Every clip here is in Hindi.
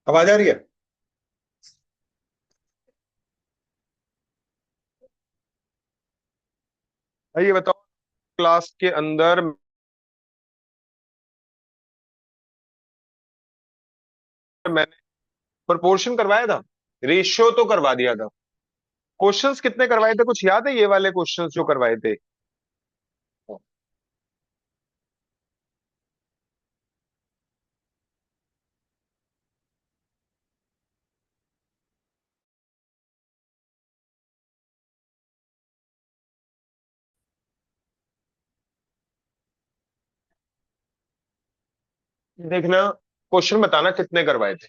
आवाज आ रही है। भाई ये बताओ, क्लास के अंदर मैंने प्रोपोर्शन करवाया था, रेशियो तो करवा दिया था। क्वेश्चंस कितने करवाए थे, कुछ याद है? ये वाले क्वेश्चंस जो करवाए थे। देखना, क्वेश्चन बताना कितने करवाए थे।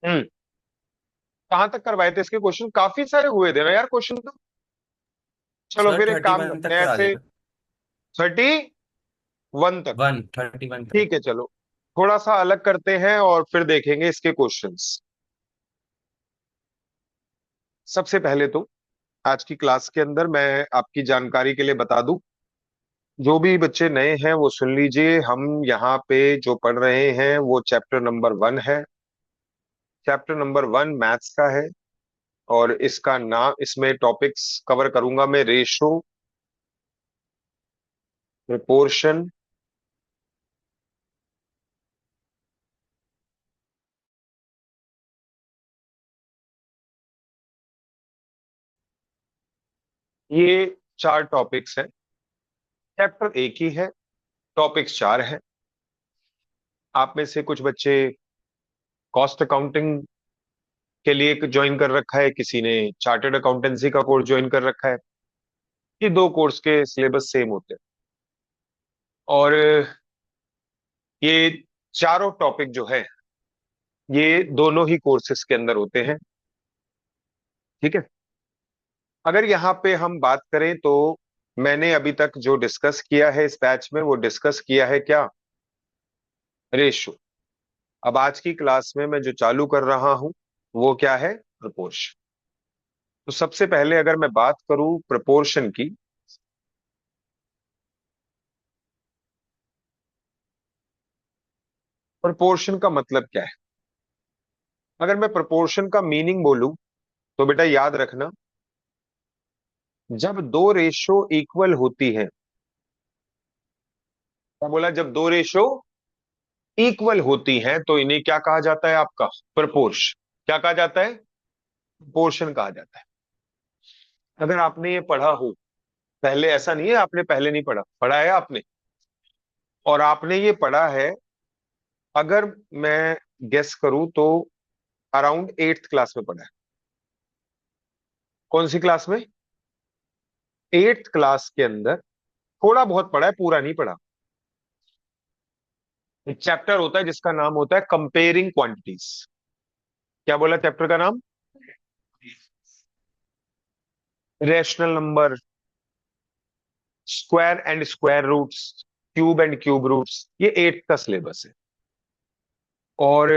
हम्म। कहाँ तक करवाए थे इसके क्वेश्चन? काफी सारे हुए थे ना यार क्वेश्चन तो। चलो सर फिर एक थर्टी काम वन करते तक हैं करा ऐसे। देगा। 31 तक। 31 तक। ठीक है चलो, थोड़ा सा अलग करते हैं और फिर देखेंगे इसके क्वेश्चंस। सबसे पहले तो आज की क्लास के अंदर मैं आपकी जानकारी के लिए बता दूं, जो भी बच्चे नए हैं वो सुन लीजिए। हम यहाँ पे जो पढ़ रहे हैं वो चैप्टर नंबर 1 है। चैप्टर नंबर 1 मैथ्स का है। और इसका नाम, इसमें टॉपिक्स कवर करूंगा मैं: रेशो, प्रोपोर्शन, ये चार टॉपिक्स हैं। चैप्टर एक ही है, टॉपिक्स चार हैं। आप में से कुछ बच्चे कॉस्ट अकाउंटिंग के लिए ज्वाइन कर रखा है, किसी ने चार्टर्ड अकाउंटेंसी का कोर्स ज्वाइन कर रखा है। ये दो कोर्स के सिलेबस सेम होते हैं। और ये चारों टॉपिक जो है ये दोनों ही कोर्सेज के अंदर होते हैं। ठीक है। अगर यहाँ पे हम बात करें तो मैंने अभी तक जो डिस्कस किया है इस बैच में, वो डिस्कस किया है क्या? रेशो। अब आज की क्लास में मैं जो चालू कर रहा हूं वो क्या है? प्रपोर्शन। तो सबसे पहले अगर मैं बात करूं प्रपोर्शन की, प्रपोर्शन का मतलब क्या है? अगर मैं प्रपोर्शन का मीनिंग बोलूं तो बेटा याद रखना, जब दो रेशो इक्वल होती है। क्या बोला? जब दो रेशो इक्वल होती हैं तो इन्हें क्या कहा जाता है? आपका प्रपोर्शन। क्या कहा जाता है? पोर्शन कहा जाता है। अगर आपने ये पढ़ा हो पहले, ऐसा नहीं है आपने पहले नहीं पढ़ा, पढ़ा है आपने। और आपने ये पढ़ा है, अगर मैं गेस करूं तो अराउंड 8th क्लास में पढ़ा है। कौन सी क्लास में? 8th क्लास के अंदर थोड़ा बहुत पढ़ा है, पूरा नहीं पढ़ा। एक चैप्टर होता है जिसका नाम होता है कंपेयरिंग क्वांटिटीज। क्या बोला चैप्टर का नाम? Rational number, square and square roots, cube and cube roots, ये 8th का सिलेबस है। और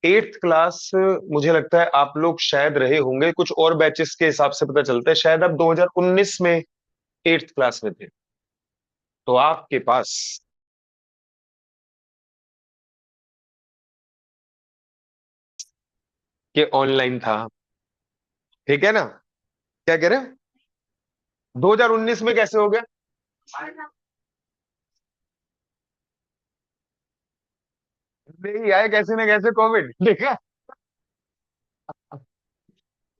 8th क्लास मुझे लगता है आप लोग शायद रहे होंगे, कुछ और बैचेस के हिसाब से पता चलता है शायद आप 2019 में 8th क्लास में थे। तो आपके पास ये ऑनलाइन था। ठीक है ना? क्या कह रहे हैं? 2019 में कैसे हो गया? नहीं आए कैसे ना कैसे कोविड, देखा?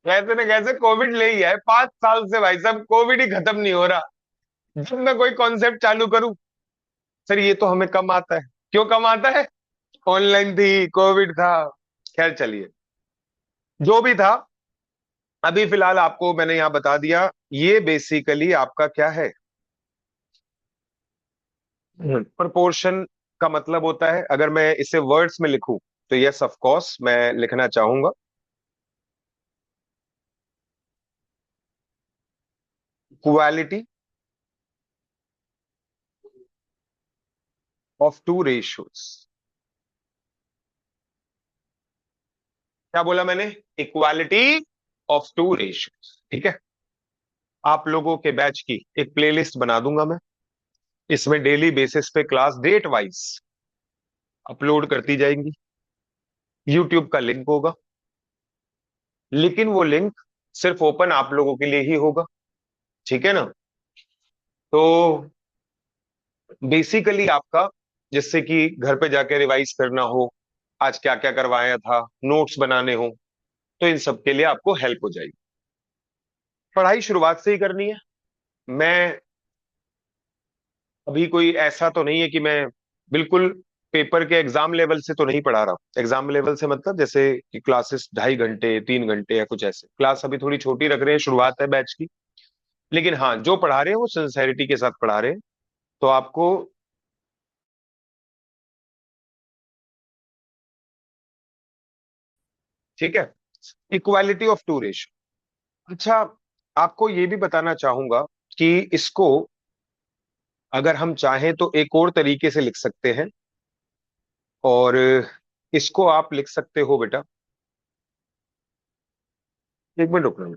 कैसे ना कैसे कोविड ले ही आए। 5 साल से भाई साहब कोविड ही खत्म नहीं हो रहा। जब मैं कोई कॉन्सेप्ट चालू करूं, सर ये तो हमें कम आता है। क्यों कम आता है? ऑनलाइन थी, कोविड था। खैर चलिए, जो भी था, अभी फिलहाल आपको मैंने यहां बता दिया। ये बेसिकली आपका क्या है? प्रपोर्शन का मतलब होता है, अगर मैं इसे वर्ड्स में लिखूं तो यस ऑफ कोर्स मैं लिखना चाहूंगा क्वालिटी ऑफ टू रेशियोज। क्या बोला मैंने? Equality of two ratios. ठीक है। आप लोगों के बैच की एक प्लेलिस्ट बना दूंगा मैं। इसमें डेली बेसिस पे क्लास डेट वाइज अपलोड करती जाएंगी। यूट्यूब का लिंक होगा, लेकिन वो लिंक सिर्फ ओपन आप लोगों के लिए ही होगा। ठीक है ना? तो बेसिकली आपका, जिससे कि घर पे जाके रिवाइज करना हो, आज क्या क्या करवाया था, नोट्स बनाने हो, तो इन सब के लिए आपको हेल्प हो जाएगी। पढ़ाई शुरुआत से ही करनी है। मैं अभी कोई ऐसा तो नहीं है कि मैं बिल्कुल पेपर के एग्जाम लेवल से तो नहीं पढ़ा रहा हूँ। एग्जाम लेवल से मतलब जैसे कि क्लासेस 2.5 घंटे 3 घंटे या कुछ ऐसे, क्लास अभी थोड़ी छोटी रख रहे हैं, शुरुआत है बैच की। लेकिन हाँ, जो पढ़ा रहे हैं वो सिंसेरिटी के साथ पढ़ा रहे हैं। तो आपको, ठीक है, इक्वालिटी ऑफ टू रेशियो। अच्छा, आपको ये भी बताना चाहूंगा कि इसको अगर हम चाहें तो एक और तरीके से लिख सकते हैं। और इसको आप लिख सकते हो बेटा, एक मिनट रुकना।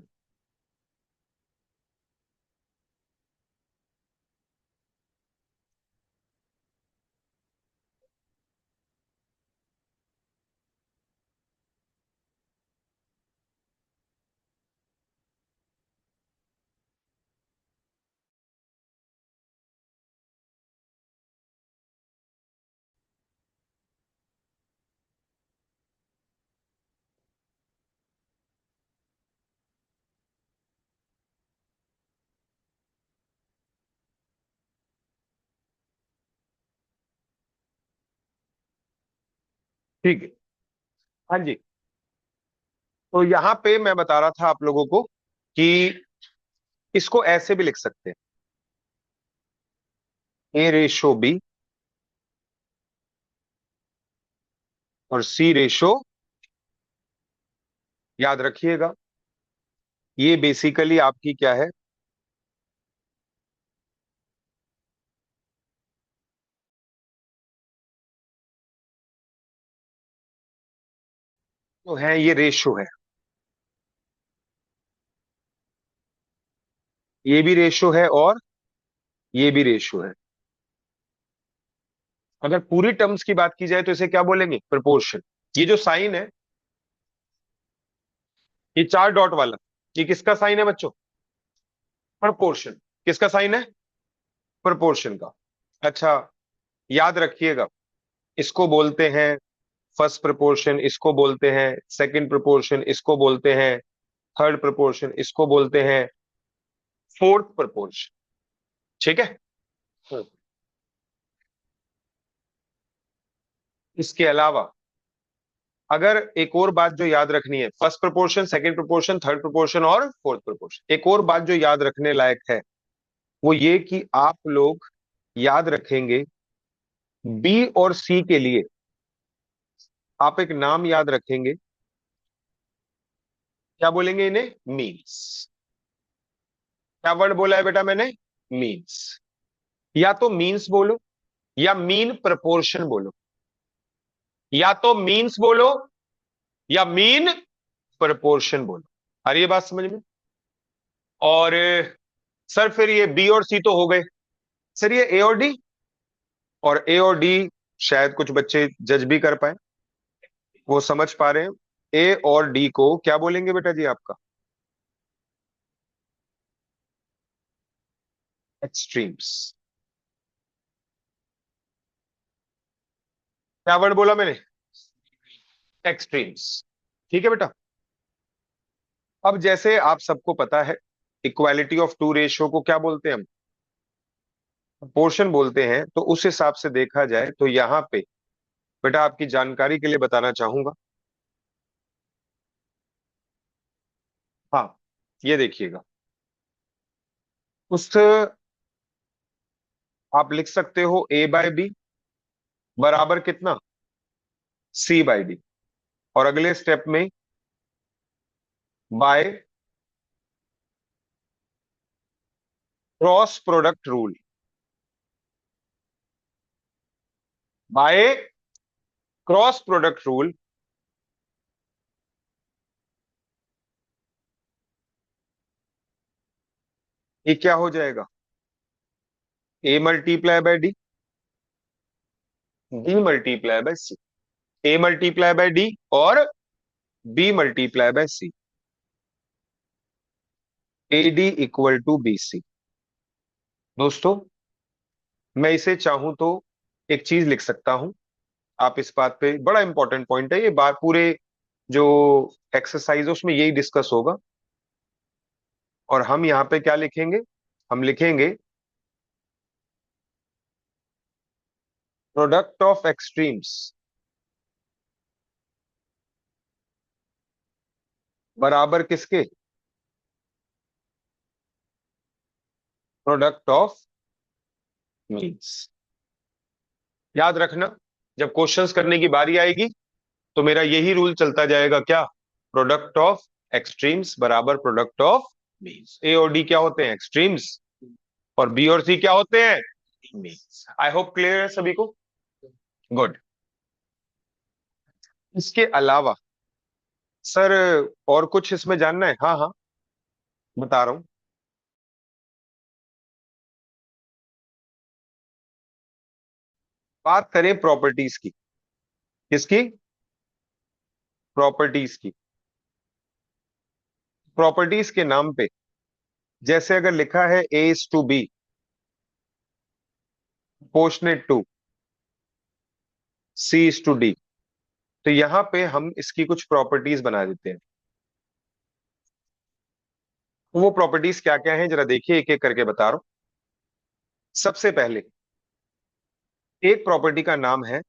ठीक है। हाँ जी। तो यहां पे मैं बता रहा था आप लोगों को कि इसको ऐसे भी लिख सकते हैं, ए रेशो बी और सी रेशो। याद रखिएगा, ये बेसिकली आपकी क्या है? तो है, ये रेशो है, ये भी रेशो है और ये भी रेशो है। अगर पूरी टर्म्स की बात की जाए तो इसे क्या बोलेंगे? प्रपोर्शन। ये जो साइन है, ये 4 डॉट वाला, ये किसका साइन है बच्चों? प्रपोर्शन। किसका साइन है? प्रपोर्शन का। अच्छा, याद रखिएगा, इसको बोलते हैं फर्स्ट प्रपोर्शन, इसको बोलते हैं सेकंड प्रपोर्शन, इसको बोलते हैं थर्ड प्रपोर्शन, इसको बोलते हैं फोर्थ प्रपोर्शन। ठीक है। हम्म। इसके अलावा अगर एक और बात जो याद रखनी है, first proportion, second proportion, third proportion और फोर्थ प्रोपोर्शन, एक और बात जो याद रखने लायक है वो ये कि आप लोग याद रखेंगे बी और सी के लिए आप एक नाम याद रखेंगे। क्या बोलेंगे इन्हें? मीन्स। क्या वर्ड बोला है बेटा मैंने? मीन्स। या तो मीन्स बोलो या मीन प्रपोर्शन बोलो, या तो मीन्स बोलो या मीन प्रपोर्शन बोलो। आ रही है बात समझ में? और सर फिर ये बी और सी तो हो गए, सर ये ए और डी। और ए और डी शायद कुछ बच्चे जज भी कर पाए, वो समझ पा रहे हैं। ए और डी को क्या बोलेंगे बेटा जी आपका? एक्सट्रीम्स। क्या वर्ड बोला मैंने? एक्सट्रीम्स। ठीक है बेटा। अब जैसे आप सबको पता है, इक्वालिटी ऑफ टू रेशियो को क्या बोलते हैं हम? प्रोपोर्शन बोलते हैं। तो उस हिसाब से देखा जाए तो यहाँ पे बेटा आपकी जानकारी के लिए बताना चाहूंगा। हाँ, ये देखिएगा, उस आप लिख सकते हो ए बाय बी बराबर कितना? C by D. और अगले स्टेप में by cross product rule. By cross product rule ये क्या हो जाएगा? A multiply by D, D multiply by C, A multiply by D और B multiply by C, A D equal to B C. दोस्तों, मैं इसे चाहूं तो एक चीज लिख सकता हूं। आप इस बात पे, बड़ा इंपॉर्टेंट पॉइंट है ये बात, पूरे जो एक्सरसाइज है उसमें यही डिस्कस होगा। और हम यहाँ पे क्या लिखेंगे? हम लिखेंगे प्रोडक्ट ऑफ एक्सट्रीम्स बराबर किसके? Product of means. याद रखना, जब क्वेश्चंस करने की बारी आएगी तो मेरा यही रूल चलता जाएगा, क्या? प्रोडक्ट ऑफ एक्सट्रीम्स बराबर प्रोडक्ट ऑफ मीन्स। ए और डी क्या होते हैं? एक्सट्रीम्स। और बी और सी क्या होते हैं? मीन्स। आई होप क्लियर है सभी को। गुड। इसके अलावा सर और कुछ इसमें जानना है? हाँ हाँ, बता रहा हूं। बात करें प्रॉपर्टीज की। किसकी? प्रॉपर्टीज की। प्रॉपर्टीज के नाम पे जैसे अगर लिखा है A is to B proportionate to C is to D, तो यहां पे हम इसकी कुछ प्रॉपर्टीज बना देते हैं। तो वो प्रॉपर्टीज क्या क्या हैं जरा देखिए, एक एक करके बता रहा हूं। सबसे पहले एक प्रॉपर्टी का नाम है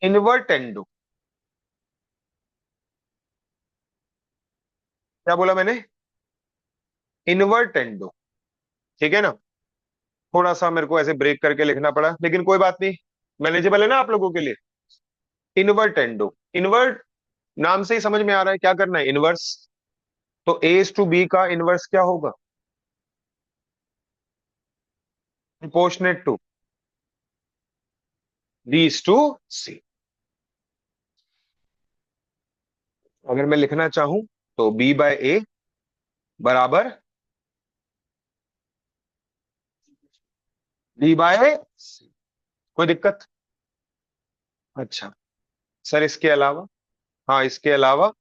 इनवर्टेंडो। क्या बोला मैंने? इनवर्टेंडो। ठीक है ना? थोड़ा सा मेरे को ऐसे ब्रेक करके लिखना पड़ा, लेकिन कोई बात नहीं, मैनेजेबल है ना आप लोगों के लिए। इनवर्टेंडो, इनवर्ट नाम से ही समझ में आ रहा है क्या करना है, इनवर्स। तो ए इज टू बी का इनवर्स क्या होगा? Proportionate to B is to C. अगर मैं लिखना चाहूं तो बी बाय ए बराबर डी बाय सी। कोई दिक्कत? अच्छा सर, इसके अलावा, हाँ इसके अलावा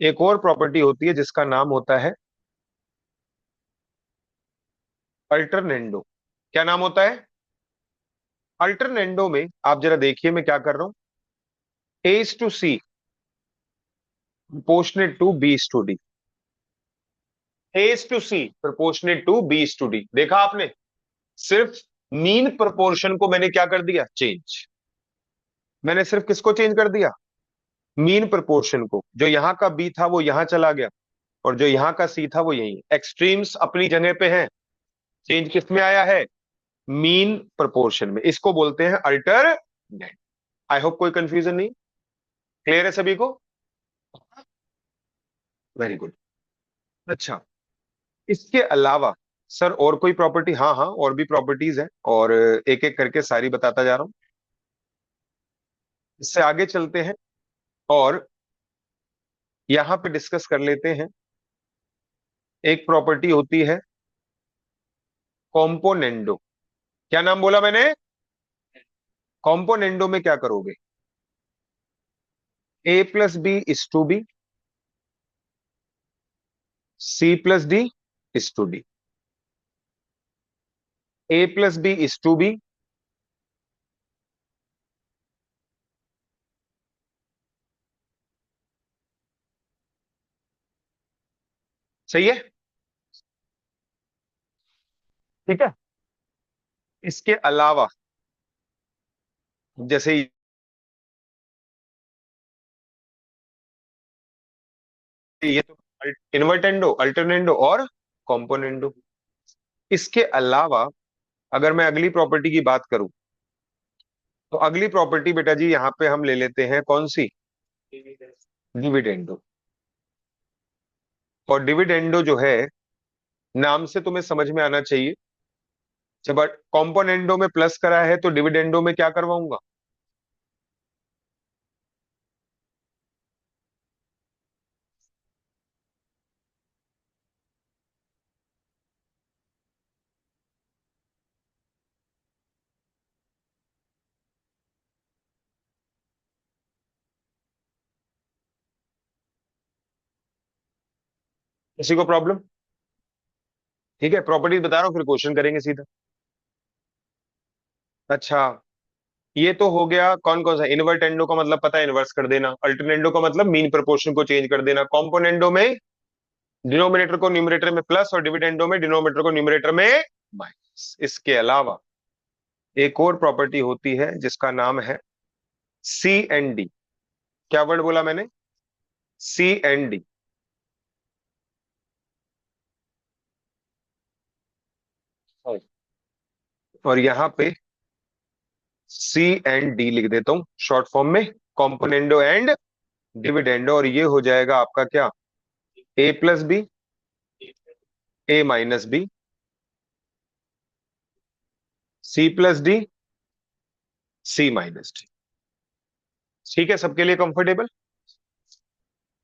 एक और प्रॉपर्टी होती है जिसका नाम होता है अल्टरनेंडो। क्या नाम होता है? अल्टरनेंडो में आप जरा देखिए मैं क्या कर रहा हूं। A is to C proportionate to B is to D, A is to C proportionate to B is to D. देखा आपने? सिर्फ मीन प्रोपोर्शन को मैंने क्या कर दिया? चेंज। मैंने सिर्फ किसको चेंज कर दिया? मीन प्रोपोर्शन को। जो यहां का बी था वो यहां चला गया, और जो यहां का सी था वो यही है। एक्सट्रीम्स अपनी जगह पे हैं, चेंज किस में आया है? मीन प्रोपोर्शन में। इसको बोलते हैं अल्टरनेट। आई होप कोई कंफ्यूजन नहीं, क्लियर है सभी को? Very good. अच्छा, इसके अलावा सर और कोई प्रॉपर्टी? हाँ हाँ, और भी प्रॉपर्टीज हैं, और एक एक करके सारी बताता जा रहा हूं। इससे आगे चलते हैं और यहां पे डिस्कस कर लेते हैं। एक प्रॉपर्टी होती है कॉम्पोनेंडो। क्या नाम बोला मैंने? कॉम्पोनेंडो में क्या करोगे? A plus B is to B, C plus D is to D. A plus B is to B, सही है? ठीक है। इसके अलावा जैसे ये तो इन्वर्टेंडो, अल्टरनेंडो और कॉम्पोनेंडो। इसके अलावा अगर मैं अगली प्रॉपर्टी की बात करूं तो अगली प्रॉपर्टी बेटा जी यहां पे हम ले लेते हैं कौन सी? डिविडेंडो। और डिविडेंडो जो है, नाम से तुम्हें समझ में आना चाहिए जब कॉम्पोनेंडो में प्लस करा है तो डिविडेंडो में क्या करवाऊंगा? किसी को प्रॉब्लम? ठीक है, प्रॉपर्टीज बता रहा हूँ, फिर क्वेश्चन करेंगे सीधा। अच्छा, ये तो हो गया कौन कौन सा। इन्वर्टेंडो का मतलब पता है, इन्वर्स कर देना। अल्टरनेंडो का मतलब मीन प्रोपोर्शन को चेंज कर देना। कॉम्पोनेंडो में डिनोमिनेटर को न्यूमरेटर में प्लस, और डिविडेंडो में डिनोमिनेटर को न्यूमरेटर में माइनस। इसके अलावा एक और प्रॉपर्टी होती है जिसका नाम है सी एन डी। क्या वर्ड बोला मैंने? C N D. और यहां पे सी एंड डी लिख देता हूं शॉर्ट फॉर्म में, कॉम्पोनेंडो एंड डिविडेंडो। और ये हो जाएगा आपका क्या? A plus B, A minus B, C plus D, C minus D. ठीक है, सबके लिए कंफर्टेबल?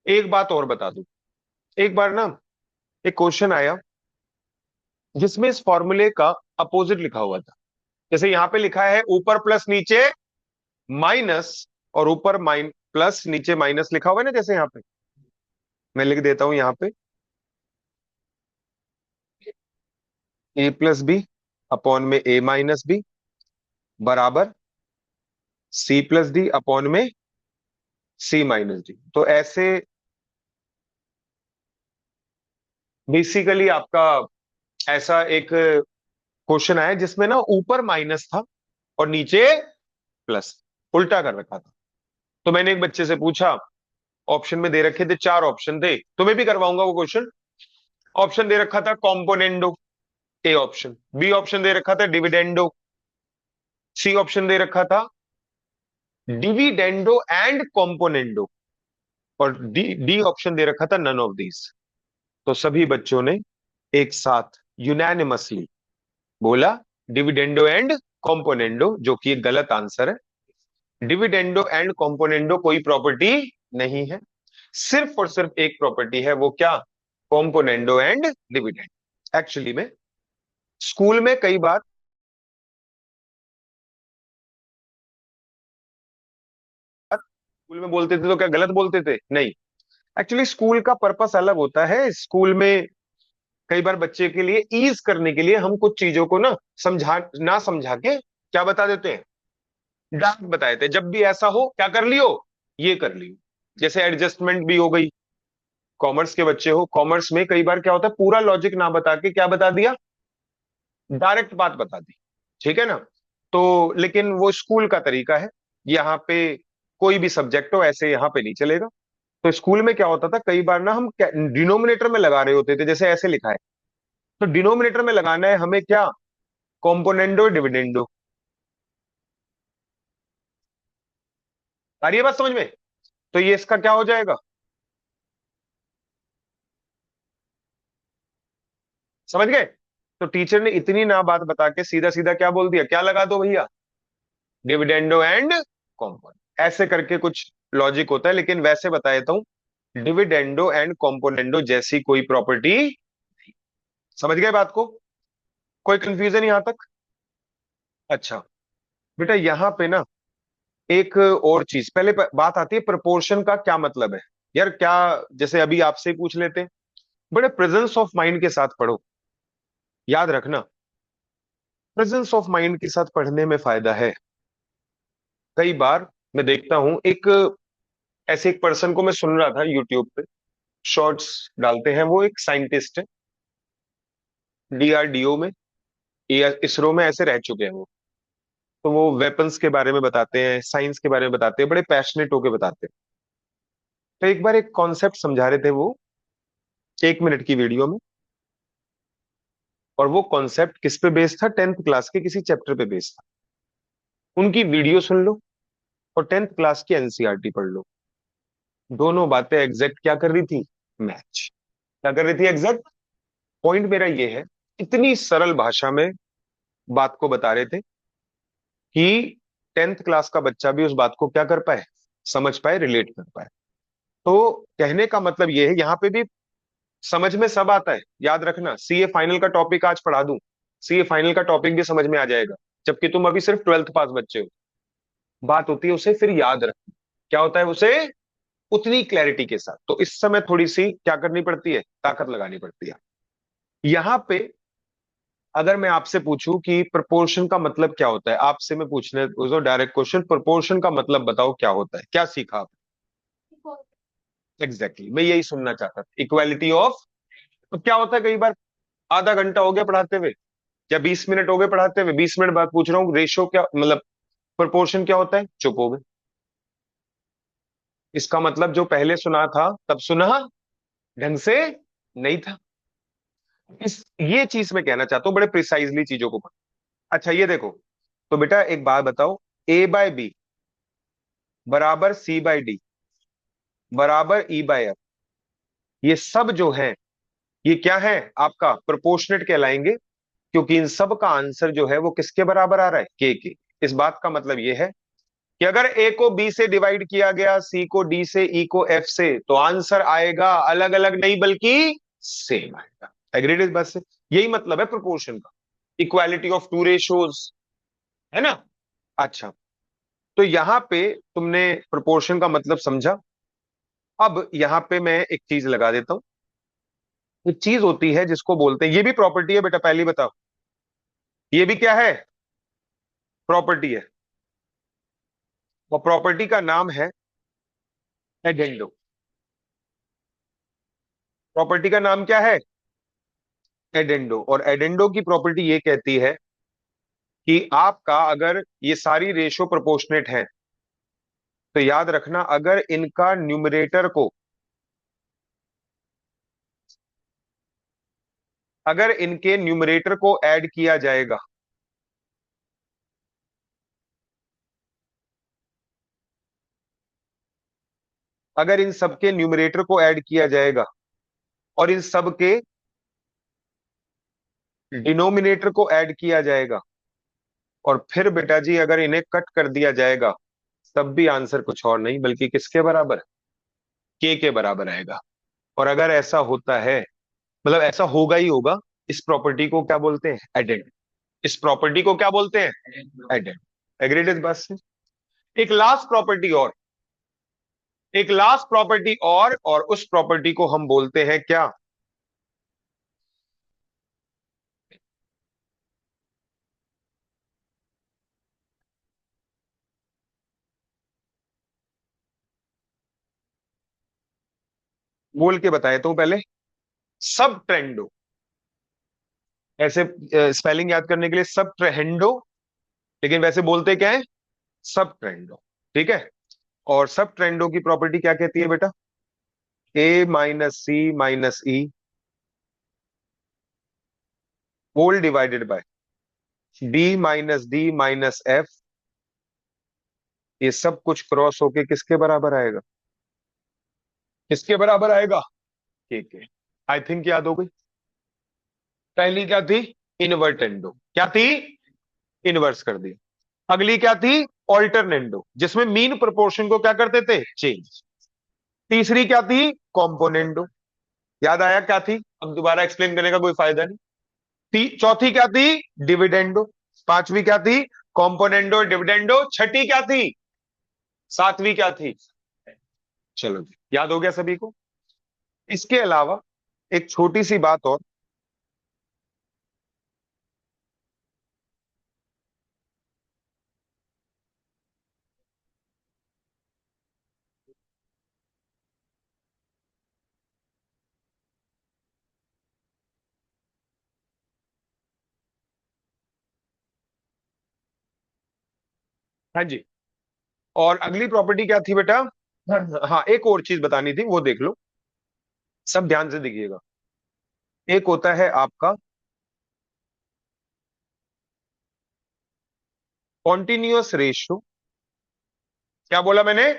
एक बात और बता दूं। एक बार ना एक क्वेश्चन आया जिसमें इस फॉर्मूले का अपोजिट लिखा हुआ था। जैसे यहां पे लिखा है ऊपर प्लस नीचे माइनस, और ऊपर प्लस नीचे माइनस लिखा हुआ है ना, जैसे यहां पे मैं लिख देता हूं यहां पे ए प्लस बी अपॉन में ए माइनस बी बराबर सी प्लस डी अपॉन में सी माइनस डी। तो ऐसे बेसिकली आपका ऐसा एक क्वेश्चन आया जिसमें ना ऊपर माइनस था और नीचे प्लस, उल्टा कर रखा था। तो मैंने एक बच्चे से पूछा, ऑप्शन में दे रखे थे, चार ऑप्शन थे, तुम्हें भी करवाऊंगा वो क्वेश्चन। ऑप्शन दे रखा था componendo, A option. B option दे रखा था डिविडेंडो। सी ऑप्शन दे रखा था डिविडेंडो एंड कॉम्पोनेंडो। और डी डी ऑप्शन दे रखा था नन ऑफ दीज। तो सभी बच्चों ने एक साथ यूनानिमसली बोला डिविडेंडो एंड कॉम्पोनेंडो, जो कि एक गलत आंसर है। डिविडेंडो एंड कॉम्पोनेंडो कोई प्रॉपर्टी नहीं है। सिर्फ और सिर्फ एक प्रॉपर्टी है, वो क्या? Componendo and dividend. एक्चुअली में स्कूल में कई बार स्कूल में बोलते थे तो क्या गलत बोलते थे? नहीं। एक्चुअली स्कूल का पर्पस अलग होता है। स्कूल में कई बार बच्चे के लिए ईज करने के लिए हम कुछ चीजों को ना समझा ना समझा के क्या बता देते हैं, डायरेक्ट बता देते हैं। जब भी ऐसा हो क्या कर लियो, ये कर लियो। जैसे एडजस्टमेंट भी हो गई। कॉमर्स के बच्चे हो, कॉमर्स में कई बार क्या होता है, पूरा लॉजिक ना बता के क्या बता दिया, डायरेक्ट बात बता दी। ठीक है ना? तो लेकिन वो स्कूल का तरीका है। यहाँ पे कोई भी सब्जेक्ट हो ऐसे यहाँ पे नहीं चलेगा। तो स्कूल में क्या होता था, कई बार ना हम डिनोमिनेटर में लगा रहे होते थे, जैसे ऐसे लिखा है तो डिनोमिनेटर में लगाना है हमें क्या? Componendo dividendo. आ रही है बात समझ में? तो ये इसका क्या हो जाएगा? समझ गए? तो टीचर ने इतनी ना बात बता के सीधा सीधा क्या बोल दिया, क्या लगा दो भैया, डिविडेंडो एंड कॉम्पोनेंट। ऐसे करके कुछ लॉजिक होता है, लेकिन वैसे बता देता हूं, डिविडेंडो एंड कॉम्पोनेंडो जैसी कोई प्रॉपर्टी। समझ गए बात को? कोई कंफ्यूजन यहां तक? अच्छा बेटा, यहां पे ना एक और चीज, पहले बात आती है प्रपोर्शन का क्या मतलब है। यार क्या, जैसे अभी आपसे ही पूछ लेते हैं, बड़े प्रेजेंस ऑफ माइंड के साथ पढ़ो। याद रखना, प्रेजेंस ऑफ माइंड के साथ पढ़ने में फायदा है। कई बार मैं देखता हूं, एक ऐसे एक पर्सन को मैं सुन रहा था यूट्यूब पे, शॉर्ट्स डालते हैं, वो एक साइंटिस्ट है, डीआरडीओ में या इसरो में ऐसे रह चुके हैं वो। तो वो वेपन्स के बारे में बताते हैं, साइंस के बारे में बताते हैं, बड़े पैशनेट होके बताते हैं। तो एक बार एक कॉन्सेप्ट समझा रहे थे वो, 1 मिनट की वीडियो में। और वो कॉन्सेप्ट किस पे बेस्ड था? 10th क्लास के किसी चैप्टर पे बेस्ड था। उनकी वीडियो सुन लो और 10th क्लास की एनसीईआरटी पढ़ लो। दोनों बातें एग्जैक्ट क्या कर रही थी? मैच। क्या कर रही थी एग्जैक्ट? पॉइंट मेरा ये है, इतनी सरल भाषा में बात को बता रहे थे कि 10th क्लास का बच्चा भी उस बात को क्या कर पाए, समझ पाए, रिलेट कर पाए। तो कहने का मतलब ये है, यहां पे भी समझ में सब आता है, याद रखना। सीए फाइनल का टॉपिक आज पढ़ा दूं, सीए फाइनल का टॉपिक भी समझ में आ जाएगा, जबकि तुम अभी सिर्फ 12th पास बच्चे हो। बात होती है उसे फिर याद रखना, क्या होता है उसे, उतनी क्लैरिटी के साथ। तो इस समय थोड़ी सी क्या करनी पड़ती है, ताकत लगानी पड़ती है। यहां पे अगर मैं आपसे पूछूं कि प्रपोर्शन का मतलब क्या होता है, आपसे मैं पूछने डायरेक्ट क्वेश्चन, प्रपोर्शन का मतलब बताओ क्या होता है, क्या सीखा आप? एग्जैक्टली exactly, मैं यही सुनना चाहता था, इक्वालिटी ऑफ। तो क्या होता है, कई बार आधा घंटा हो गया पढ़ाते हुए या 20 मिनट हो गए पढ़ाते हुए, 20 मिनट बाद पूछ रहा हूँ रेशियो क्या मतलब, प्रोपोर्शन क्या होता है, चुप हो गए। इसका मतलब जो पहले सुना था तब सुना ढंग से नहीं था। इस ये चीज मैं कहना चाहता हूँ, बड़े प्रिसाइजली चीजों को पढ़। अच्छा ये देखो, तो बेटा एक बात बताओ, A/B बराबर C/D बराबर E/F, ये सब जो है ये क्या है, आपका प्रोपोर्शनेट कहलाएंगे, क्योंकि इन सब का आंसर जो है वो किसके बराबर आ रहा है, के। इस बात का मतलब ये है कि अगर ए को बी से डिवाइड किया गया, सी को डी से, ई को एफ से, तो आंसर आएगा अलग अलग नहीं बल्कि सेम आएगा। एग्रीड इस बात से? यही मतलब है प्रोपोर्शन का, इक्वालिटी ऑफ टू रेशोज, है ना। अच्छा, तो यहां पे तुमने प्रोपोर्शन का मतलब समझा। अब यहां पे मैं एक चीज लगा देता हूं। एक चीज होती है जिसको बोलते हैं, ये भी प्रॉपर्टी है बेटा, पहले बताओ, ये भी क्या है, प्रॉपर्टी है। और प्रॉपर्टी का नाम है एडेंडो। प्रॉपर्टी का नाम क्या है, एडेंडो। और एडेंडो की प्रॉपर्टी ये कहती है कि आपका अगर ये सारी रेशो प्रोपोर्शनेट है, तो याद रखना अगर इनका न्यूमरेटर को, अगर इनके न्यूमरेटर को ऐड किया जाएगा, अगर इन सबके न्यूमरेटर को ऐड किया जाएगा और इन सबके डिनोमिनेटर को ऐड किया जाएगा, और फिर बेटा जी अगर इन्हें कट कर दिया जाएगा, तब भी आंसर कुछ और नहीं बल्कि किसके बराबर, के बराबर आएगा। और अगर ऐसा होता है, मतलब ऐसा होगा ही होगा, इस प्रॉपर्टी को क्या बोलते हैं, एडेंड। इस प्रॉपर्टी को क्या बोलते हैं, एडेंड। एग्रीड इस बात से? एक लास्ट प्रॉपर्टी और, एक लास्ट प्रॉपर्टी और उस प्रॉपर्टी को हम बोलते हैं क्या, बोल के बताए तो पहले, सब ट्रेंडो। ऐसे स्पेलिंग याद करने के लिए सब ट्रेंडो, लेकिन वैसे बोलते क्या है, सब ट्रेंडो। ठीक है। और सब ट्रेंडो की प्रॉपर्टी क्या कहती है बेटा, A - C - E whole divided by B - D - F, ये सब कुछ क्रॉस होके किसके बराबर आएगा, किसके बराबर आएगा, ठीक है। आई थिंक याद हो गई। पहली क्या थी, इनवर्टेंडो, क्या थी, इनवर्स कर दी। अगली क्या थी, ऑल्टरनेंडो, जिसमें मीन प्रोपोर्शन को क्या करते थे, चेंज। तीसरी क्या थी, कॉम्पोनेंडो, याद आया क्या थी, अब दोबारा एक्सप्लेन करने का कोई फायदा नहीं। चौथी क्या थी, डिविडेंडो। पांचवी क्या थी, कॉम्पोनेंडो डिविडेंडो। छठी क्या थी, सातवीं क्या थी, चलो जी याद हो गया सभी को। इसके अलावा एक छोटी सी बात और, हाँ जी, और अगली प्रॉपर्टी क्या थी बेटा, हाँ एक और चीज बतानी थी, वो देख लो, सब ध्यान से देखिएगा। एक होता है आपका कॉन्टिन्यूअस रेशियो, क्या बोला मैंने,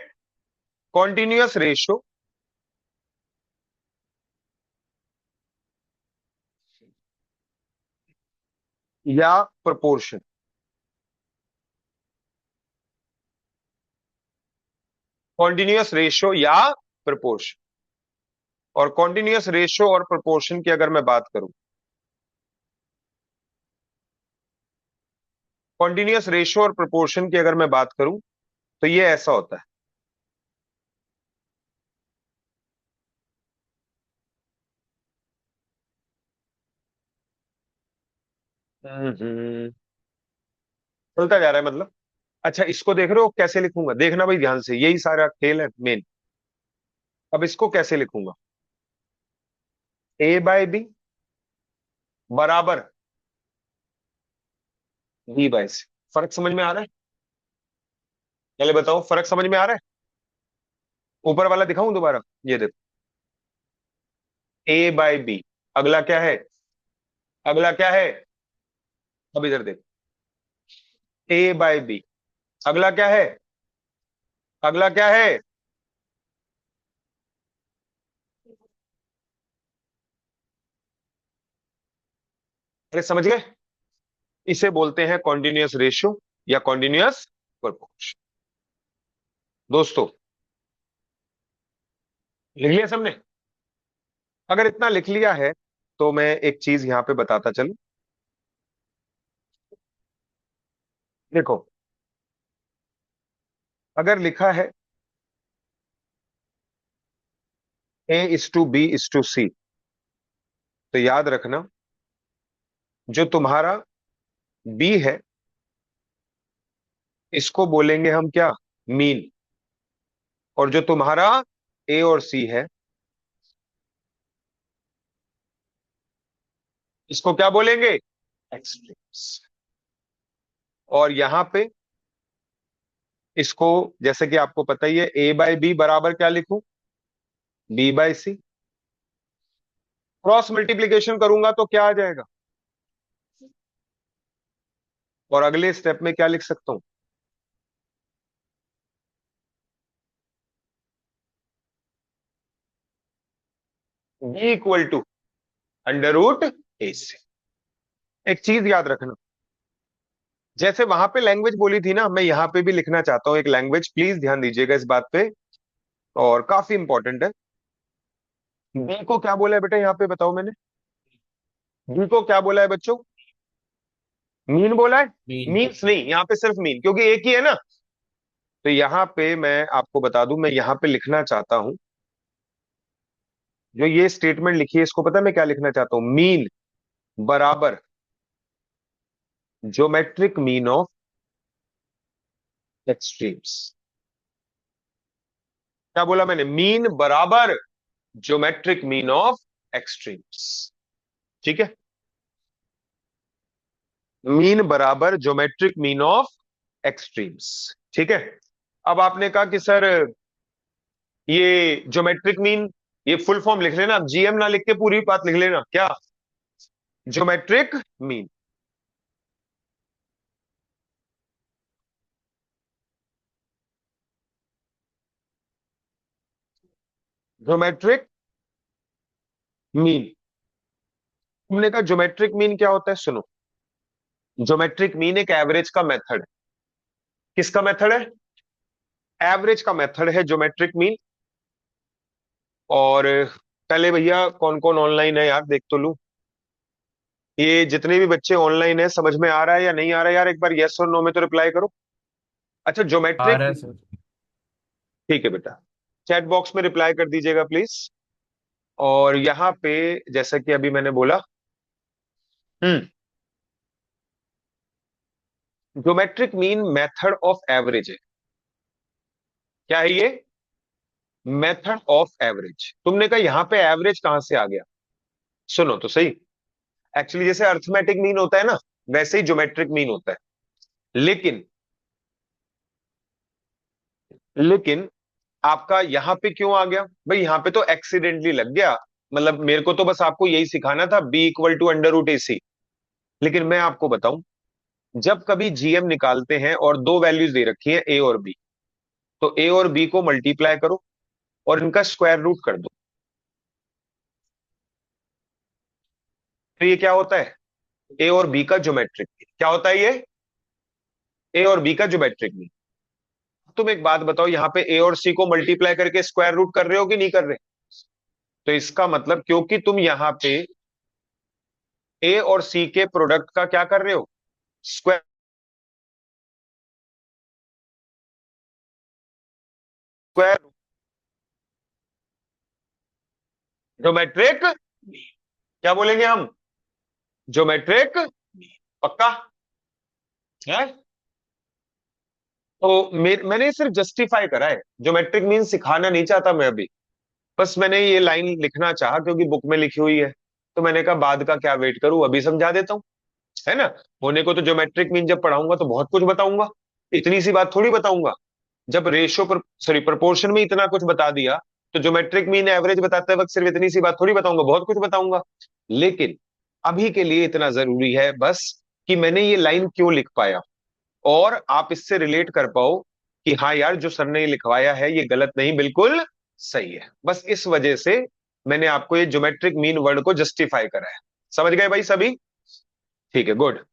कॉन्टिन्यूअस रेशियो। या प्रोपोर्शन? कॉन्टिन्यूअस रेशियो या प्रोपोर्शन? और कॉन्टिन्यूअस रेशियो और प्रोपोर्शन की अगर मैं बात करूं, कॉन्टिन्यूअस रेशियो और प्रोपोर्शन की अगर मैं बात करूं, तो ये ऐसा होता है। चलता जा रहा है मतलब। अच्छा, इसको देख रहे हो कैसे लिखूंगा? देखना भाई ध्यान से, यही सारा खेल है मेन। अब इसको कैसे लिखूंगा? ए बाय बी बराबर बी बाय सी। फर्क समझ में आ रहा है? पहले बताओ, फर्क समझ में आ रहा है? ऊपर वाला दिखाऊं दोबारा? ये देखो, ए बाय बी। अगला क्या है? अगला क्या है? अब इधर देखो, ए बाय बी। अगला क्या है? अगला क्या है? अरे समझ गए? इसे बोलते हैं कॉन्टिन्यूअस रेशियो या कॉन्टिन्यूअस प्रोपोर्शन। दोस्तों, लिख लिया सबने? अगर इतना लिख लिया है तो मैं एक चीज यहां पे बताता चलूं। देखो, अगर लिखा है A is to B is to C, तो याद रखना, जो तुम्हारा बी है इसको बोलेंगे हम क्या? मीन। और जो तुम्हारा ए और सी है इसको क्या बोलेंगे? एक्सट्रीम्स। और यहां पे इसको, जैसे कि आपको पता ही है, ए बाय बी बराबर क्या लिखूं? बी बाय सी। क्रॉस मल्टीप्लीकेशन करूंगा तो क्या आ जाएगा? और अगले स्टेप में क्या लिख सकता हूं? B equal to under root A C. एक चीज याद रखना, जैसे वहां पे लैंग्वेज बोली थी ना, मैं यहां पे भी लिखना चाहता हूं एक लैंग्वेज, प्लीज ध्यान दीजिएगा इस बात पे, और काफी इंपॉर्टेंट है। बी को क्या बोला है बेटा यहां पे, बताओ मैंने? बी को क्या बोला है बच्चों? मीन बोला है? मीन। मीन्स नहीं, यहाँ पे सिर्फ मीन, क्योंकि एक ही है ना। तो यहाँ पे मैं आपको बता दूं, मैं यहाँ पे लिखना चाहता हूं, जो ये स्टेटमेंट लिखी है इसको पता है मैं क्या लिखना चाहता हूं? मीन बराबर ज्योमेट्रिक मीन ऑफ एक्सट्रीम्स। क्या बोला मैंने? मीन बराबर ज्योमेट्रिक मीन ऑफ एक्सट्रीम्स। ठीक है? मीन बराबर ज्योमेट्रिक मीन ऑफ एक्सट्रीम्स। ठीक है? अब आपने कहा कि सर ये ज्योमेट्रिक मीन, ये फुल फॉर्म लिख लेना, जीएम ना लिख के पूरी बात लिख लेना। क्या? Geometric mean. Geometric mean. तुमने कहा ज्योमेट्रिक मीन क्या होता है? सुनो, ज्योमेट्रिक मीन एक एवरेज का मेथड है। किसका मेथड है? एवरेज का मेथड है ज्योमेट्रिक मीन। और पहले भैया कौन कौन ऑनलाइन है यार, देख तो लूं। ये जितने भी बच्चे ऑनलाइन है, समझ में आ रहा है या नहीं आ रहा है यार? एक बार यस और नो में तो रिप्लाई करो। अच्छा, आ ज्योमेट्रिक। रहा है सर। ठीक है बेटा, चैट बॉक्स में रिप्लाई कर दीजिएगा प्लीज। और यहाँ पे, जैसा कि अभी मैंने बोला, हम्म, geometric mean method of average है। क्या है ये? Method of average. तुमने कहा यहां पे एवरेज कहां से आ गया? सुनो तो सही। एक्चुअली जैसे अर्थमेटिक मीन होता है ना, वैसे ही ज्योमेट्रिक मीन होता है। लेकिन लेकिन आपका यहां पे क्यों आ गया भाई? यहां पे तो एक्सीडेंटली लग गया। मतलब मेरे को तो बस आपको यही सिखाना था, B equal to under root A C. लेकिन मैं आपको बताऊं, जब कभी जीएम निकालते हैं और दो वैल्यूज दे रखी है ए और बी, तो ए और बी को मल्टीप्लाई करो और इनका स्क्वायर रूट कर दो। तो ये क्या होता है? ए और बी का ज्योमेट्रिक मीन क्या होता है ये? ए और बी का ज्योमेट्रिक मीन। तुम एक बात बताओ, यहाँ पे ए और सी को मल्टीप्लाई करके स्क्वायर रूट कर रहे हो कि नहीं कर रहे? तो इसका मतलब क्योंकि तुम यहाँ पे ए और सी के प्रोडक्ट का क्या कर रहे हो, स्क्वायर, स्क्वायर ज्योमेट्रिक, क्या बोलेंगे हम, ज्योमेट्रिक, पक्का है? तो मैंने सिर्फ जस्टिफाई करा है, ज्योमेट्रिक मीन सिखाना नहीं चाहता मैं अभी। बस मैंने ये लाइन लिखना चाहा क्योंकि बुक में लिखी हुई है, तो मैंने कहा बाद का क्या वेट करूं, अभी समझा देता हूँ, है ना। होने को तो ज्योमेट्रिक मीन जब पढ़ाऊंगा तो बहुत कुछ बताऊंगा, इतनी सी बात थोड़ी बताऊंगा। जब रेशियो पर, सॉरी, प्रपोर्शन में इतना कुछ बता दिया, तो ज्योमेट्रिक मीन एवरेज बताते वक्त सिर्फ इतनी सी बात थोड़ी बताऊंगा, बहुत कुछ बताऊंगा। लेकिन अभी के लिए इतना जरूरी है बस कि मैंने ये लाइन क्यों लिख पाया, और आप इससे रिलेट कर पाओ कि हाँ यार, जो सर ने ये लिखवाया है ये गलत नहीं, बिल्कुल सही है। बस इस वजह से मैंने आपको ये ज्योमेट्रिक मीन वर्ड को जस्टिफाई करा है। समझ गए भाई सभी? ठीक है, गुड।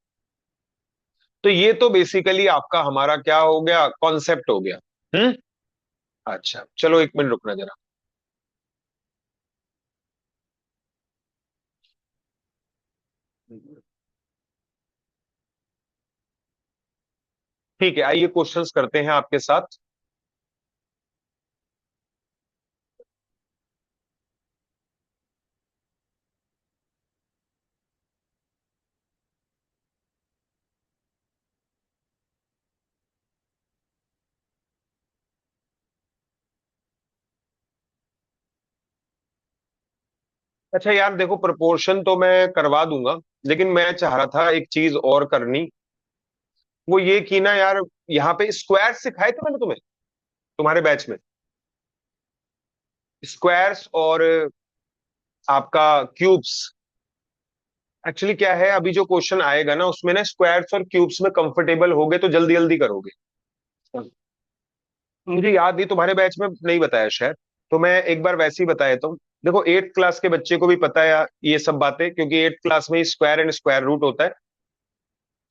तो ये तो बेसिकली आपका हमारा क्या हो गया, कॉन्सेप्ट हो गया। हम्म। अच्छा चलो, एक मिनट रुकना जरा। ठीक है, आइए क्वेश्चंस करते हैं आपके साथ। अच्छा यार देखो, प्रोपोर्शन तो मैं करवा दूंगा, लेकिन मैं चाह रहा था एक चीज और करनी। वो ये कि ना यार, यहाँ पे स्क्वायर सिखाए थे मैंने तुम्हें, तुम्हारे बैच में, स्क्वायर्स और आपका क्यूब्स। एक्चुअली क्या है, अभी जो क्वेश्चन आएगा ना उसमें ना स्क्वायर्स और क्यूब्स में कंफर्टेबल होगे तो जल्दी जल्दी करोगे। मुझे याद नहीं, तुम्हारे बैच में नहीं बताया शायद, तो मैं एक बार वैसे ही बता देता हूँ। देखो, एट्थ क्लास के बच्चे को भी पता है ये सब बातें, क्योंकि एट्थ क्लास में स्क्वायर एंड स्क्वायर रूट होता है।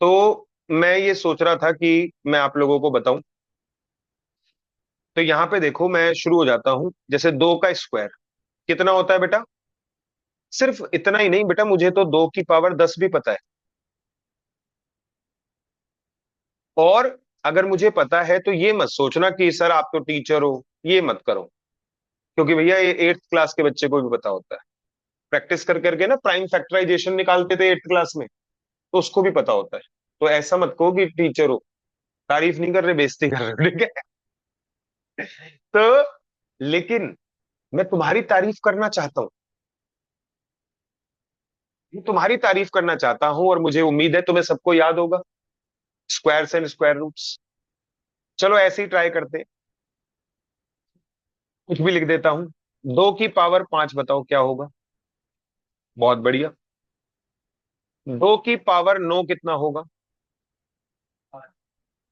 तो मैं ये सोच रहा था कि मैं आप लोगों को बताऊं। तो यहाँ पे देखो, मैं शुरू हो जाता हूँ। जैसे 2 का स्क्वायर कितना होता है बेटा? सिर्फ इतना ही नहीं बेटा, मुझे तो 2 की पावर 10 भी पता है। और अगर मुझे पता है तो ये मत सोचना कि सर आप तो टीचर हो, ये मत करो, क्योंकि भैया ये एट्थ क्लास के बच्चे को भी पता होता है। प्रैक्टिस कर करके ना प्राइम फैक्टराइजेशन निकालते थे एट्थ क्लास में, तो उसको भी पता होता है। तो ऐसा मत कहो कि टीचर हो, तारीफ नहीं कर रहे, बेइज्जती कर रहे हो, ठीक है? तो लेकिन मैं तुम्हारी तारीफ करना चाहता हूँ, मैं तुम्हारी तारीफ करना चाहता हूं, और मुझे उम्मीद है तुम्हें सबको याद होगा स्क्वायर्स एंड स्क्वायर रूट्स। चलो ऐसे ही ट्राई करते हैं, कुछ भी लिख देता हूं। 2 की पावर 5 बताओ क्या होगा? बहुत बढ़िया। 2 की पावर 9 कितना होगा?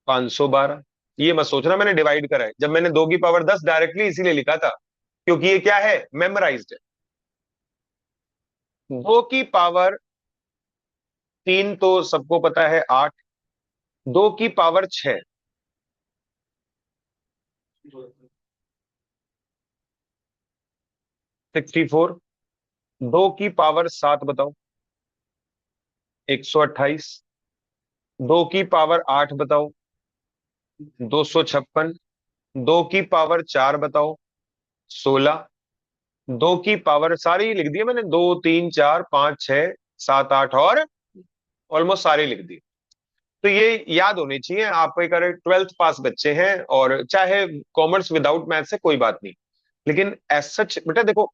512। ये मत सोचना मैंने डिवाइड करा है, जब मैंने 2 की पावर 10 डायरेक्टली इसीलिए लिखा था, क्योंकि ये क्या है, मेमोराइज्ड है। 2 की पावर 3 तो सबको पता है, 8। 2 की पावर 6, 64। 2 की पावर 7 बताओ, 128। 2 की पावर 8 बताओ, 256। 2 की पावर 4 बताओ, 16। 2 की पावर सारी ही लिख दिए मैंने, 2, 3, 4, 5, 6, 7, 8 और ऑलमोस्ट सारे लिख दिए। तो ये याद होनी चाहिए। आप एक अगर ट्वेल्थ पास बच्चे हैं, और चाहे कॉमर्स विदाउट मैथ से कोई बात नहीं, लेकिन एज सच बेटा देखो,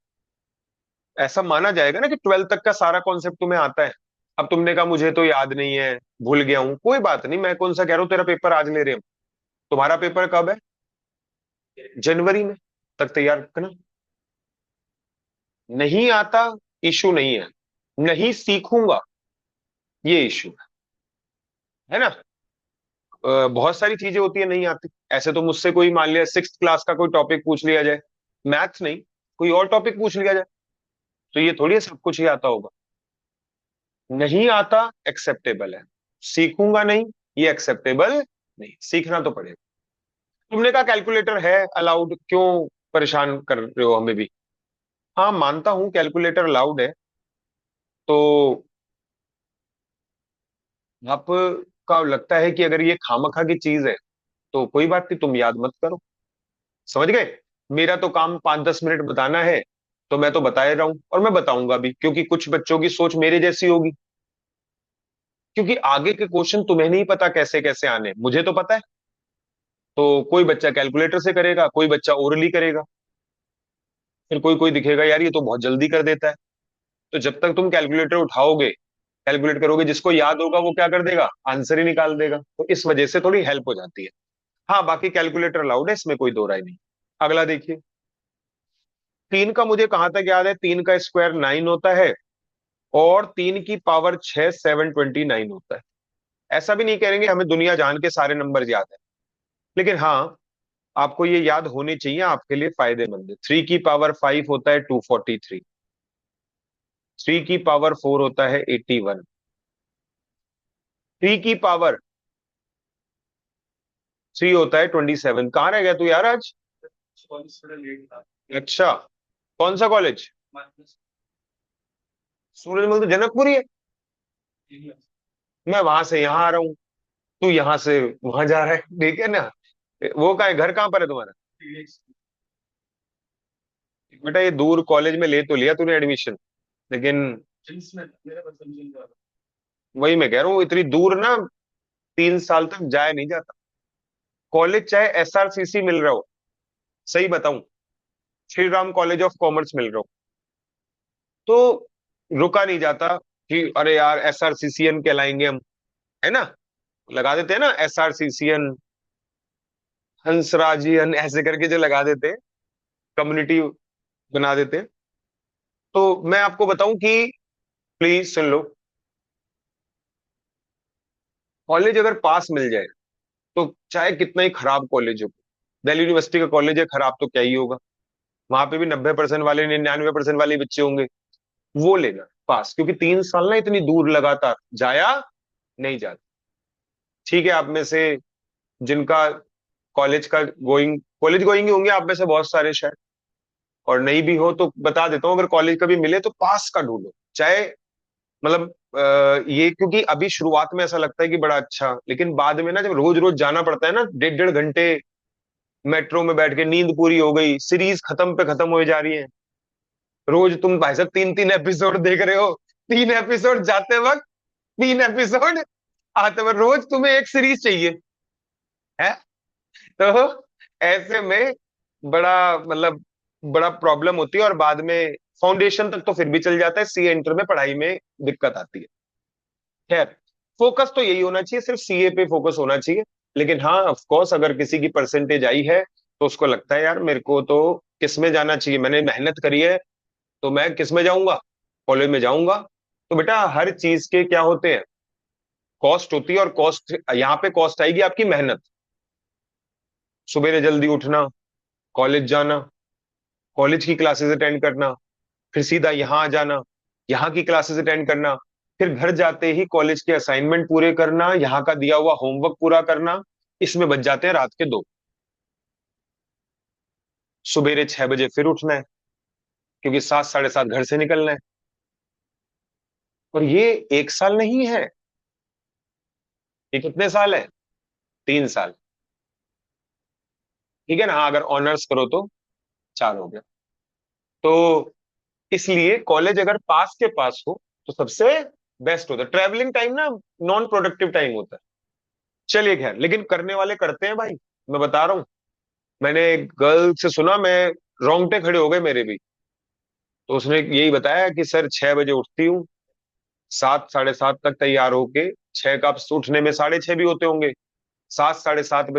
ऐसा माना जाएगा ना कि ट्वेल्थ तक का सारा कॉन्सेप्ट तुम्हें आता है। अब तुमने कहा मुझे तो याद नहीं है, भूल गया हूं, कोई बात नहीं, मैं कौन सा कह रहा हूँ तेरा पेपर आज ले रहे हो। तुम्हारा पेपर कब है? जनवरी में, तक तैयार रखना। नहीं आता, इशू नहीं है, नहीं सीखूंगा, ये इशू है ना। बहुत सारी चीजें होती है नहीं आती। ऐसे तो मुझसे कोई मान लिया सिक्स क्लास का कोई टॉपिक पूछ लिया जाए, मैथ्स नहीं, कोई और टॉपिक पूछ लिया जाए, तो ये थोड़ी है सब कुछ ही आता होगा। नहीं आता एक्सेप्टेबल है, सीखूंगा नहीं ये एक्सेप्टेबल नहीं, सीखना तो पड़ेगा। तुमने कहा कैलकुलेटर है अलाउड, क्यों परेशान कर रहे हो हमें भी? हाँ मानता हूं कैलकुलेटर अलाउड है, तो आपका लगता है कि अगर ये खामखा की चीज है तो कोई बात नहीं, तुम याद मत करो। समझ गए? मेरा तो काम 5-10 मिनट बताना है, तो मैं तो बता ही रहा हूं, और मैं बताऊंगा भी, क्योंकि कुछ बच्चों की सोच मेरे जैसी होगी। क्योंकि आगे के क्वेश्चन तुम्हें नहीं पता कैसे कैसे आने, मुझे तो पता है। तो कोई बच्चा कैलकुलेटर से करेगा, कोई बच्चा ओरली करेगा, फिर कोई कोई दिखेगा यार ये तो बहुत जल्दी कर देता है। तो जब तक तुम कैलकुलेटर उठाओगे, कैलकुलेट करोगे, जिसको याद होगा वो क्या कर देगा, आंसर ही निकाल देगा, तो इस वजह से थोड़ी हेल्प हो जाती है। हाँ बाकी कैलकुलेटर अलाउड है, इसमें कोई दो राय नहीं। अगला देखिए। 3 का मुझे कहां तक याद है, 3 का स्क्वायर 9 होता है, और 3 की पावर 6 729 होता है। ऐसा भी नहीं करेंगे हमें दुनिया जान के सारे नंबर याद है, लेकिन हाँ आपको ये याद होने चाहिए, आपके लिए फायदेमंद है। 3 की पावर 5 होता है 243, 3 की पावर 4 होता है 81, 3 की पावर 3 होता है 27। कहाँ रह गया तू यार आज? अच्छा, कौन सा कॉलेज? सूरजमल तो जनकपुरी है। मैं वहां से यहाँ आ रहा हूँ, तू यहाँ से वहां जा रहा है, ठीक है ना? वो कहाँ है, घर कहाँ पर है तुम्हारा? बेटा ये दूर कॉलेज में ले तो लिया तूने एडमिशन, लेकिन वही मैं कह रहा हूँ, इतनी दूर ना 3 साल तक जाया नहीं जाता। कॉलेज चाहे एसआरसीसी मिल रहा हो, सही बताऊं, Shri Ram College of Commerce मिल रहा हो, तो रुका नहीं जाता कि अरे यार एसआरसीसीएन कहलाएंगे हम, है ना? लगा देते हैं ना एसआरसीसीएन, हंसराजियन, ऐसे करके जो लगा देते हैं, कम्युनिटी बना देते हैं। तो मैं आपको बताऊं कि प्लीज सुन लो, कॉलेज अगर पास मिल जाए तो चाहे कितना ही खराब कॉलेज हो, दिल्ली यूनिवर्सिटी का कॉलेज है, खराब तो क्या ही होगा, वहां पे भी 90% वाले 99% वाले बच्चे होंगे, वो लेना पास, क्योंकि 3 साल ना इतनी दूर लगातार जाया नहीं जाता। ठीक है, आप में से जिनका कॉलेज गोइंग ही होंगे आप में से बहुत सारे शायद, और नहीं भी हो तो बता देता हूँ, अगर कॉलेज कभी मिले तो पास का ढूंढो, चाहे मतलब ये, क्योंकि अभी शुरुआत में ऐसा लगता है कि बड़ा अच्छा, लेकिन बाद में ना जब रोज रोज जाना पड़ता है ना, 1.5 1.5 घंटे मेट्रो में बैठ के, नींद पूरी हो गई, सीरीज खत्म पे खत्म हो जा रही है, रोज तुम भाई साहब 3 3 एपिसोड देख रहे हो, 3 एपिसोड जाते वक्त, 3 एपिसोड आते वक्त, रोज तुम्हें एक सीरीज चाहिए है। तो ऐसे में बड़ा मतलब बड़ा प्रॉब्लम होती है, और बाद में फाउंडेशन तक तो फिर भी चल जाता है, सी इंटर में पढ़ाई में दिक्कत आती है। खैर, फोकस तो यही होना चाहिए, सिर्फ सीए पे फोकस होना चाहिए। लेकिन हाँ ऑफ कोर्स अगर किसी की परसेंटेज आई है तो उसको लगता है यार मेरे को तो किस में जाना चाहिए, मैंने मेहनत करी है, तो मैं किस में जाऊंगा, कॉलेज में जाऊंगा। तो बेटा हर चीज के क्या होते हैं, कॉस्ट होती है, और कॉस्ट यहाँ पे कॉस्ट आएगी आपकी मेहनत, सुबह जल्दी उठना, कॉलेज जाना, कॉलेज की क्लासेस अटेंड करना, फिर सीधा यहाँ आ जाना, यहाँ की क्लासेस अटेंड करना, फिर घर जाते ही कॉलेज के असाइनमेंट पूरे करना, यहाँ का दिया हुआ होमवर्क पूरा करना, इसमें बच जाते हैं रात के 2। सुबेरे 6 बजे फिर उठना है, क्योंकि 7 साढ़े 7 घर से निकलना है। और ये 1 साल नहीं है, ये कितने साल है, 3 साल। ठीक है ना? हाँ अगर ऑनर्स करो तो 4 हो गया। तो इसलिए कॉलेज अगर पास के पास हो तो सबसे बेस्ट होता है। ट्रैवलिंग टाइम ना नॉन प्रोडक्टिव टाइम होता है। चलिए खैर, लेकिन करने वाले करते हैं भाई, मैं बता रहा हूँ। मैंने एक गर्ल से सुना, मैं रोंगटे खड़े हो गए मेरे भी। तो उसने यही बताया कि सर 6 बजे उठती हूँ, 7 साढ़े 7 तक तैयार होके, 6 का उठने में 6:30 भी होते होंगे, 7 साढ़े 7 बजे